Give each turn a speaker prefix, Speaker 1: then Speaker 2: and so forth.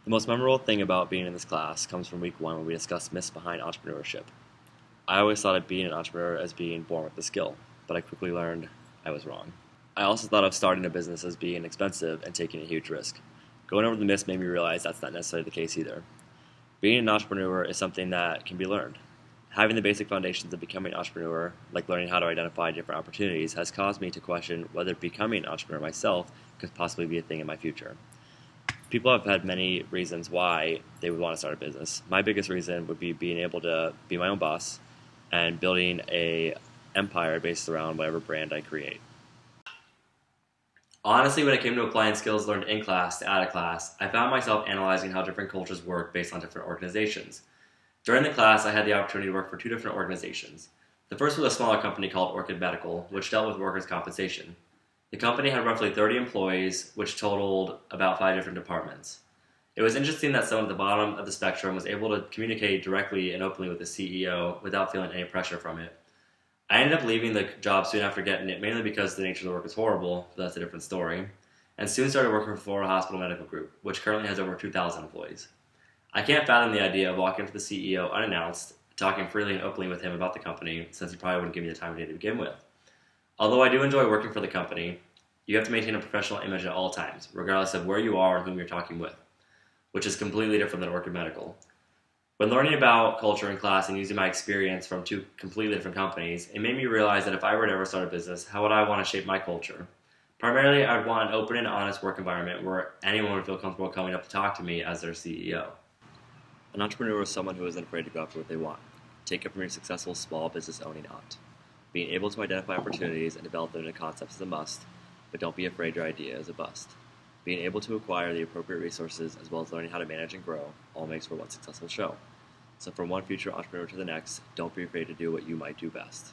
Speaker 1: The most memorable thing about being in this class comes from week one when we discussed myths behind entrepreneurship. I always thought of being an entrepreneur as being born with the skill, but I quickly learned I was wrong. I also thought of starting a business as being expensive and taking a huge risk. Going over the myths made me realize that's not necessarily the case either. Being an entrepreneur is something that can be learned. Having the basic foundations of becoming an entrepreneur, like learning how to identify different opportunities, has caused me to question whether becoming an entrepreneur myself could possibly be a thing in my future. People have had many reasons why they would want to start a business. My biggest reason would be being able to be my own boss and building a empire based around whatever brand I create. Honestly, when it came to applying skills learned in class to out of class, I found myself analyzing how different cultures work based on different organizations. During the class, I had the opportunity to work for two different organizations. The first was a smaller company called Orchid Medical, which dealt with workers' compensation. The company had roughly 30 employees, which totaled about 5 different departments. It was interesting that someone at the bottom of the spectrum was able to communicate directly and openly with the CEO without feeling any pressure from it. I ended up leaving the job soon after getting it, mainly because the nature of the work is horrible, but that's a different story, and soon started working for Florida Hospital Medical Group, which currently has over 2,000 employees. I can't fathom the idea of walking up to the CEO unannounced, talking freely and openly with him about the company, since he probably wouldn't give me the time of day to begin with. Although I do enjoy working for the company, you have to maintain a professional image at all times, regardless of where you are and whom you're talking with, which is completely different than Orchid Medical. When learning about culture in class and using my experience from two completely different companies, it made me realize that if I were to ever start a business, how would I want to shape my culture? Primarily, I'd want an open and honest work environment where anyone would feel comfortable coming up to talk to me as their CEO. An entrepreneur is someone who isn't afraid to go after what they want. Take it from your successful small business owning aunt. Being able to identify opportunities and develop them into concepts is a must, but don't be afraid your idea is a bust. Being able to acquire the appropriate resources as well as learning how to manage and grow all makes for one successful show. So from one future entrepreneur to the next, don't be afraid to do what you might do best.